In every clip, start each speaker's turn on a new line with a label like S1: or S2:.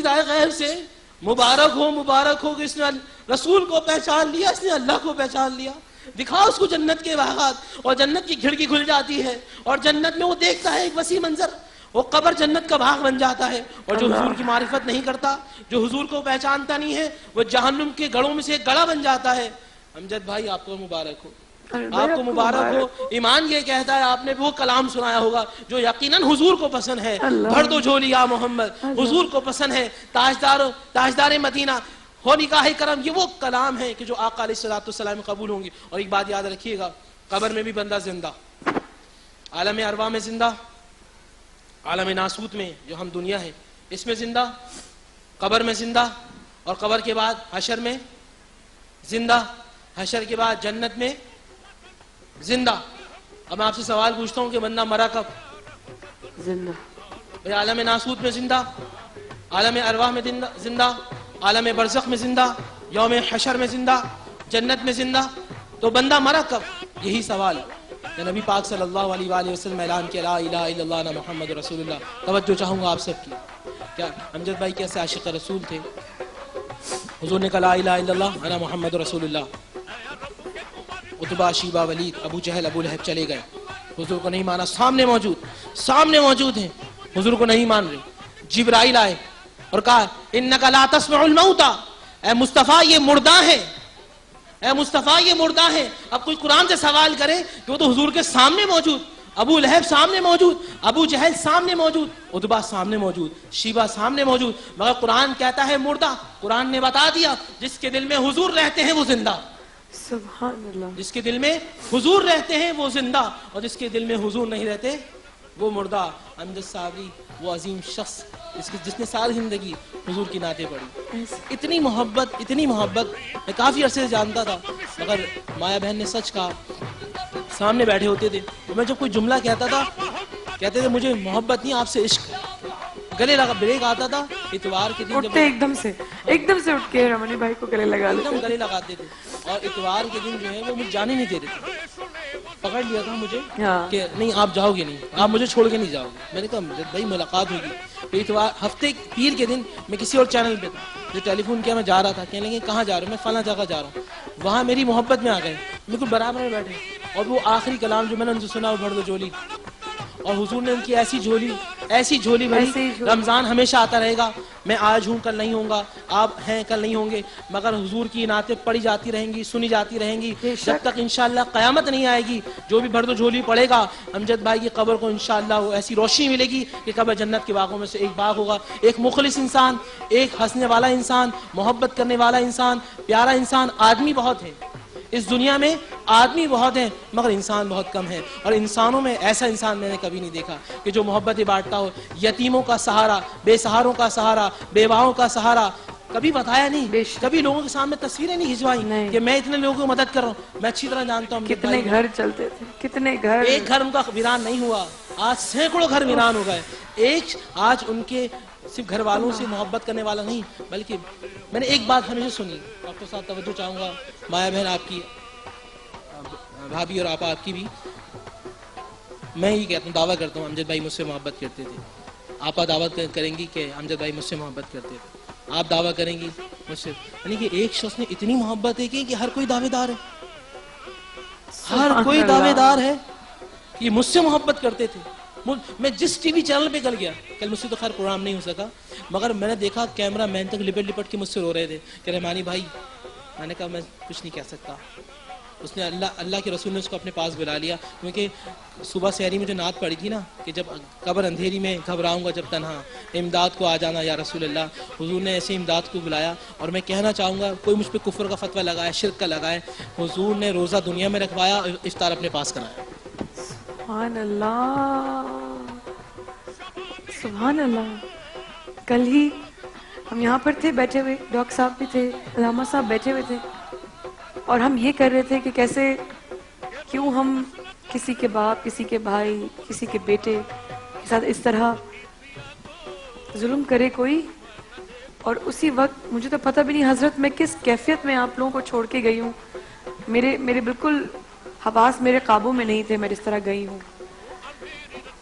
S1: آئے غیب سے، مبارک ہو کہ اس نے رسول کو پہچان لیا، اس نے اللہ کو پہچان لیا. دکھا اس کو جنت کے باغات، اور جنت کی کھڑکی کھل جاتی ہے اور جنت میں وہ دیکھتا ہے ایک وسیع منظر. وہ قبر جنت کا باغ بن جاتا ہے. اور جو حضور کی معرفت نہیں کرتا، جو حضور کو پہچانتا نہیں ہے، وہ جہنم کے گڑھوں میں سے ایک گڑھا بن جاتا ہے. امجد بھائی آپ کو مبارک ہو، آپ کو مبارک ہو. ایمان یہ کہتا ہے، آپ نے وہ کلام سنایا ہوگا جو یقیناً حضور کو پسند ہے. بھر دو جھولی یا محمد، حضور کو پسند ہے. تاجدار مدینہ ہو نگاہ کرم، یہ وہ کلام ہے کہ جو آقا علیہ الصلوۃ والسلام قبول ہوں گی. اور ایک بات یاد رکھیے گا، قبر میں بھی بندہ زندہ، عالم ارواح میں زندہ، عالم ناسوت میں جو ہم دنیا ہے اس میں زندہ، قبر میں زندہ، اور قبر کے بعد حشر میں زندہ، حشر کے بعد جنت میں زندہ. اب میں آپ سے سوال پوچھتا ہوں کہ بندہ مرا کب؟
S2: زندہ.
S1: بھئی عالم ناسوت میں زندہ، عالم ارواح میں زندہ، عالم برزخ میں زندہ، یوم حشر میں زندہ، جنت میں زندہ. تو بندہ مرا کب؟ یہی سوال کہ نبی پاک صلی اللہ علیہ وآلہ وسلم اعلان کیا لا الہ الا اللہ انا محمد رسول اللہ. توجہ چاہوں گا آپ سب کی. کیا امجد بھائی کیسے عاشق رسول تھے؟ حضور نے کہا لا الہ الا اللہ انا محمد رسول اللہ. عتبہ، شیبہ، ولید، ابو جہل، ابو لہب چلے گئے، حضور کو نہیں مانا. سامنے موجود ہیں، حضور کو نہیں مان رہے. جبرائیل آئے اور کہا انک لا تسمع الموتى، اے مصطفیٰ یہ مردہ ہیں، اے مصطفیٰ یہ مردہ ہیں. اب کوئی قرآن سے سوال کرے کہ وہ تو حضور کے سامنے موجود، ابو لہب سامنے موجود، ابو جہل سامنے موجود، عتبہ سامنے موجود، شیبہ سامنے موجود، مگر قرآن کہتا ہے مردہ. قرآن نے بتا دیا جس کے دل میں حضور رہتے ہیں وہ زندہ.
S2: سبحان اللہ.
S1: جس کے دل میں حضور رہتے ہیں وہ زندہ، اور جس کے دل میں حضور نہیں رہتے وہ مردہ. امجد صابری وہ عظیم شخص جس نے ساری زندگی حضور کی نعتیں پڑھی. اتنی محبت میں کافی عرصے سے جانتا تھا، مگر مایا بہن نے سچ کہا. سامنے بیٹھے ہوتے تھے، میں جب کوئی جملہ کہتا تھا کہتے تھے مجھے محبت نہیں آپ سے عشق. گلے لگا بریک آتا تھا اتوار کے دن،
S2: اٹھتے ایک دم سے اٹھ کے رمانی بھائی کو گلے لگا
S1: ایک دم
S2: لیتے.
S1: گلے لگاتے تھے. اور اتوار کے دن جو ہے وہ مجھے جانے نہیں دے رہے تھے. پکڑ لیا تھا مجھے کہ نہیں آپ جاؤ گے نہیں، آپ مجھے چھوڑ کے نہیں جاؤ گے. میں نے کہا بھائی ملاقات ہوگی. تو اتوار ہفتے پیر کے دن میں کسی اور چینل پہ تھا، جو ٹیلی فون کیا میں جا رہا تھا، کہنے لگے کہاں جا رہا ہوں؟ میں فلاں جگہ جا رہا ہوں. وہاں میری محبت میں آ گئے، بالکل برابر میں بیٹھے. اور وہ آخری کلام جو میں نے ان سے سنا وہ بھر دو جھولی، اور حضور نے ان کی ایسی جھولی بھری. رمضان ہمیشہ آتا رہے گا، میں آج ہوں کل نہیں ہوں گا، آپ ہیں کل نہیں ہوں گے، مگر حضور کی نعتیں پڑھی جاتی رہیں گی، سنی جاتی رہیں گی جب تک انشاءاللہ قیامت نہیں آئے گی. جو بھی بھر دو جھولی پڑے گا امجد بھائی کی قبر کو انشاءاللہ وہ ایسی روشنی ملے گی کہ قبر جنت کے باغوں میں سے ایک باغ ہوگا. ایک مخلص انسان، ایک ہنسنے والا انسان، محبت کرنے والا انسان، پیارا انسان. آدمی بہت ہے اس دنیا میں، آدمی بہت ہیں مگر انسان بہت کم ہے. اور انسانوں میں ایسا انسان میں نے کبھی نہیں دیکھا کہ جو محبتیں بانٹتا ہو. یتیموں کا سہارا، بے سہاروں کا سہارا، بیواؤں کا سہارا. کبھی بتایا نہیں، کبھی لوگوں کے سامنے تصویریں نہیں کھنچوائی کہ میں اتنے لوگوں کی مدد کر رہا ہوں. میں اچھی طرح جانتا ہوں
S2: کتنے گھر چلتے تھے، کتنے گھر.
S1: ایک گھر ان کا ویران نہیں ہوا، آج سینکڑوں گھر ویران ہو گئے. ایک آج ان کے صرف گھر والوں سے محبت کرنے والا نہیں، بلکہ میں نے ایک بات ہمیشہ سنی. ڈاکٹر صاحب توجہ چاہوں گا، مایا بہن آپ کی، بھابھی اور آپا آپ کی بھی. میں یہ کہتا ہوں، دعویٰ کرتا ہوں امجد بھائی مجھ سے محبت کرتے تھے. آپا دعویٰ کریں گی کہ امجد بھائی مجھ سے محبت کرتے تھے. آپ دعویٰ کریں گی مجھ سے. یعنی کہ ایک شخص نے اتنی محبت ہے کہ ہر کوئی دعوے دار ہے، ہر کوئی دعوے دار ہے کہ مجھ سے محبت کرتے تھے. میں جس ٹی وی چینل پہ کل گیا، کل مجھ سے تو خیر پروگرام نہیں ہو سکا، مگر میں نے دیکھا کیمرہ مین تک لپٹ کے مجھ سے رو رہے تھے کہ رحمانی بھائی. میں نے کہا میں کچھ نہیں کہہ سکتا. اس نے اللہ کے رسول نے اس کو اپنے پاس بلا لیا. کیونکہ صبح سحری میں جو نعت پڑھی تھی نا کہ جب قبر اندھیری میں گھبراؤں گا جب تنہا، امداد کو آ جانا یا رسول اللہ. حضور نے ایسے امداد کو بلایا. اور میں کہنا چاہوں گا کوئی مجھ پہ کفر کا فتویٰ لگائے، شرک کا لگائے، حضور نے روزہ دنیا میں رکھوایا، افطار اپنے پاس کرایا.
S2: سبحان اللہ، سبحان اللہ. کل ہی ہم یہاں پر تھے بیٹھے ہوئے، ڈاکٹر صاحب بھی تھے، علامہ صاحب بیٹھے ہوئے تھے، اور ہم یہ کر رہے تھے کہ کیسے کیوں ہم کسی کے باپ، کسی کے بھائی، کسی کے بیٹے کے ساتھ اس طرح ظلم کرے کوئی. اور اسی وقت مجھے تو پتہ بھی نہیں حضرت میں کس کیفیت میں آپ لوگوں کو چھوڑ کے گئی ہوں. میرے بالکل حواس میرے قابو میں نہیں تھے، میں جس طرح گئی ہوں.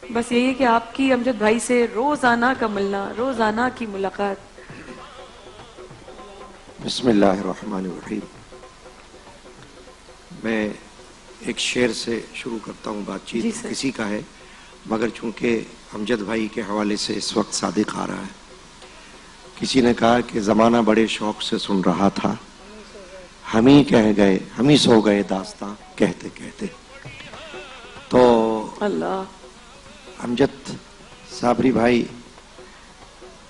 S2: بس یہی ہے کہ آپ کی امجد بھائی سے روزانہ کا ملنا، روزانہ کی ملاقات
S3: بسم اللہ الرحمن الرحیم. میں ایک شعر سے شروع کرتا ہوں. بات چیت کسی کا ہے مگر چونکہ امجد بھائی کے حوالے سے اس وقت صادق آ رہا ہے. کسی نے کہا کہ زمانہ بڑے شوق سے سن رہا تھا, ہم ہی کہہ گئے, ہم ہی سو گئے داستاں کہتے کہتے. تو امجد صابری بھائی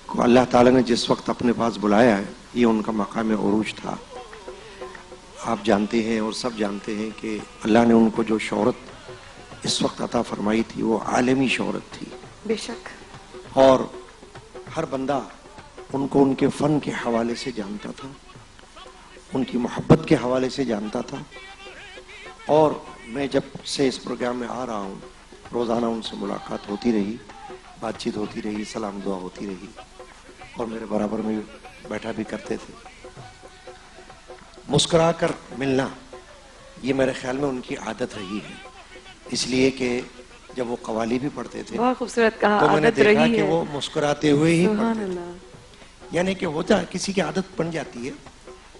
S3: کو اللہ تعالیٰ نے جس وقت اپنے پاس بلایا ہے, یہ ان کا مقام عروج تھا. آپ جانتے ہیں اور سب جانتے ہیں کہ اللہ نے ان کو جو شہرت اس وقت عطا فرمائی تھی وہ عالمی شہرت تھی.
S2: بے شک.
S3: اور ہر بندہ ان کو ان کے فن کے حوالے سے جانتا تھا, ان کی محبت کے حوالے سے جانتا تھا. اور میں جب سے اس پروگرام میں آ رہا ہوں روزانہ ان سے ملاقات ہوتی رہی, بات چیت ہوتی رہی, سلام دعا ہوتی رہی, اور میرے برابر میں بیٹھا بھی کرتے تھے. مسکرا کر ملنا یہ میرے خیال میں ان کی عادت رہی ہے, اس لیے کہ جب وہ قوالی بھی پڑھتے تھے
S2: بہت خوبصورت کہا,
S3: تو میں نے
S2: عادت
S3: دیکھا
S2: رہی
S3: کہ
S2: ہے.
S3: وہ مسکراتے ہوئے ہی
S2: سبحان
S3: پڑھتے
S2: اللہ.
S3: تھے. یعنی کہ ہوتا کسی کی عادت بن جاتی ہے,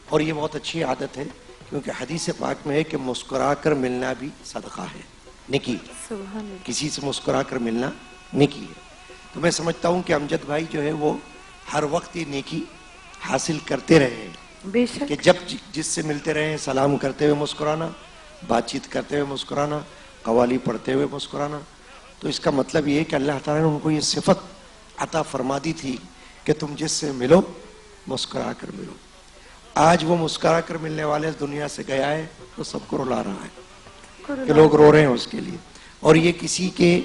S3: اور یہ بہت اچھی عادت ہے کیونکہ حدیث پاک میں ہے کہ مسکرا کر ملنا بھی صدقہ ہے, نیکی.
S2: سبحان اللہ.
S3: کسی سے مسکرا کر ملنا نیکی ہے. تو میں سمجھتا ہوں کہ امجد بھائی جو ہے وہ ہر وقت یہ نیکی حاصل کرتے رہے ہیں
S2: بے شک.
S3: کہ جب جس سے ملتے رہے سلام کرتے ہوئے مسکرانا, بات چیت کرتے ہوئے مسکرانا, قوالی پڑھتے ہوئے مسکرانا. تو اس کا مطلب یہ ہے کہ اللہ تعالیٰ نے ان کو یہ صفت عطا فرما دی تھی کہ تم جس سے ملو مسکرا کر ملو. آج وہ مسکرا کر ملنے والے اس دنیا سے گیا ہے تو سب کو رلا رہا ہے کہ لوگ رو رہے ہیں اس کے لیے. اور یہ کسی کے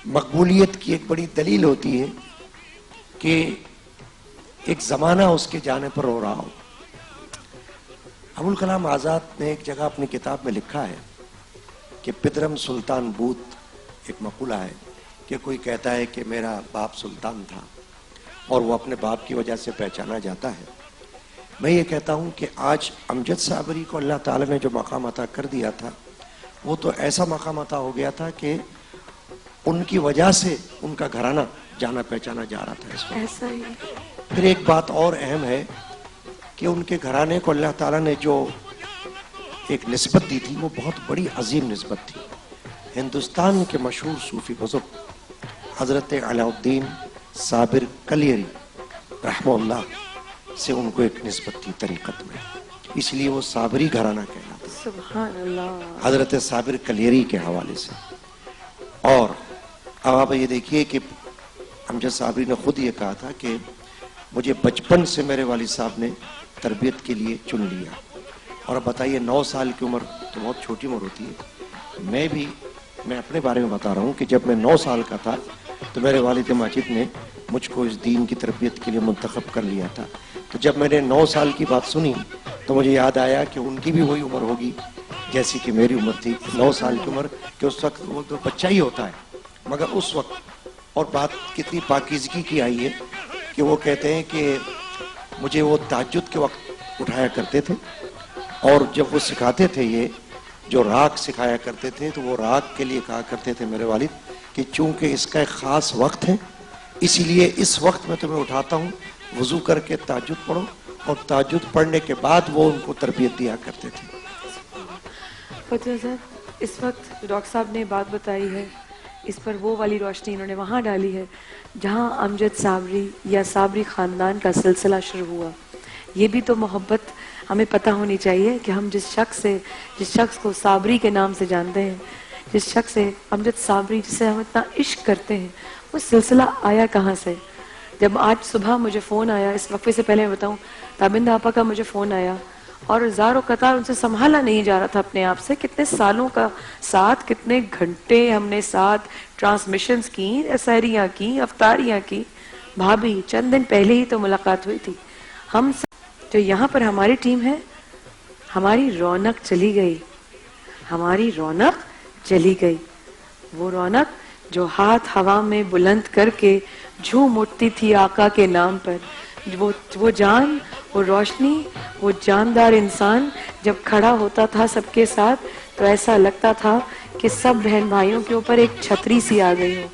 S3: مقبولیت کی ایک بڑی دلیل ہوتی ہے کہ ایک زمانہ اس کے جانے پر رو رہا ہو. ابوالکلام آزاد نے ایک جگہ اپنی کتاب میں لکھا ہے کہ پدرم سلطان بوت, ایک مقولہ ہے کہ کوئی کہتا ہے کہ میرا باپ سلطان تھا اور وہ اپنے باپ کی وجہ سے پہچانا جاتا ہے. میں یہ کہتا ہوں کہ آج امجد صابری کو اللہ تعالیٰ نے جو مقام عطا کر دیا تھا وہ تو ایسا مقام عطا ہو گیا تھا کہ ان کی وجہ سے ان کا گھرانہ جانا پہچانا جا رہا تھا اس وقت.
S2: ایسا ہی.
S3: پھر ایک بات اور اہم ہے کہ ان کے گھرانے کو اللہ تعالیٰ نے جو ایک نسبت دی تھی وہ بہت بڑی عظیم نسبت تھی. ہندوستان کے مشہور صوفی بزرگ حضرت علاء الدین صابر کلیری رحمہ اللہ سے ان کو ایک نسبت تھی طریقت میں, اس لیے وہ صابری گھرانہ کہلاتا ہے.
S2: سبحان اللہ.
S3: حضرت صابر کلیری کے حوالے سے. اور اب آپ یہ دیکھیے کہ امجد صابری نے خود یہ کہا تھا کہ مجھے بچپن سے میرے والد صاحب نے تربیت کے لیے چن لیا. اور اب بتائیے 9 سال کی عمر تو بہت چھوٹی عمر ہوتی ہے. میں اپنے بارے میں بتا رہا ہوں کہ جب میں 9 سال کا تھا تو میرے والد ماجد نے مجھ کو اس دین کی تربیت کے لیے منتخب کر لیا تھا. تو جب میں نے 9 سال کی بات سنی تو مجھے یاد آیا کہ ان کی بھی وہی عمر ہوگی جیسی کہ میری عمر تھی, 9 سال کی عمر, کہ اس وقت وہ تو بچہ ہی ہوتا ہے. مگر اس وقت, اور بات کتنی پاکیزگی کی آئی ہے کہ وہ کہتے ہیں کہ مجھے وہ تہجد کے وقت اٹھایا کرتے تھے, اور جب وہ سکھاتے تھے یہ جو راگ سکھایا کرتے تھے تو وہ راگ کے لیے کہا کرتے تھے میرے والد کہ چونکہ اس کا ایک خاص وقت ہے اسی لیے اس وقت میں تمہیں اٹھاتا ہوں, وضو کر کے تہجد پڑھو. اور تہجد پڑھنے کے بعد وہ ان کو تربیت دیا کرتے تھے.
S2: فتوی صاحب, اس وقت ڈاکٹر صاحب نے بات بتائی ہے اس پر وہ والی روشنی انہوں نے وہاں ڈالی ہے جہاں امجد صابری یا صابری خاندان کا سلسلہ شروع ہوا. یہ بھی تو محبت ہمیں پتہ ہونی چاہیے کہ ہم جس شخص کو صابری کے نام سے جانتے ہیں, جس شخص سے امجد صابری جسے ہم اتنا عشق کرتے ہیں, وہ سلسلہ آیا کہاں سے. جب آج صبح مجھے فون آیا, اس وقفے سے پہلے میں بتاؤں, تابند آپا کا مجھے فون آیا اور زار و قطار ان سے سنبھالا نہیں جا رہا تھا اپنے آپ سے. کتنے سالوں کا ساتھ, کتنے گھنٹے ہم نے ساتھ ٹرانسمیشنز کی, سحریاں کی, افطاریاں کی. بھابھی چند دن پہلے ہی تو ملاقات ہوئی تھی. ہم جو یہاں پر ہماری ٹیم ہے, ہماری رونق چلی گئی, ہماری رونق چلی گئی. وہ رونق جو ہاتھ ہوا میں بلند کر کے جھوم اٹھتی تھی آقا کے نام پر, وہ جان, وہ روشنی, وہ جاندار انسان جب کھڑا ہوتا تھا سب کے ساتھ تو ایسا لگتا تھا کہ سب بہن بھائیوں کے اوپر ایک چھتری سی آ گئی ہو.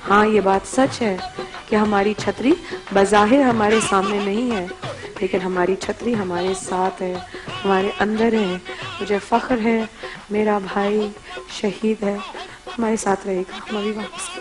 S2: ہاں یہ بات سچ ہے کہ ہماری چھتری بظاہر ہمارے سامنے نہیں ہے لیکن ہماری چھتری ہمارے ساتھ ہے, ہمارے اندر ہے. مجھے فخر ہے میرا بھائی شہید ہے, ہمارے ساتھ رہے گا. ہم ابھی واپس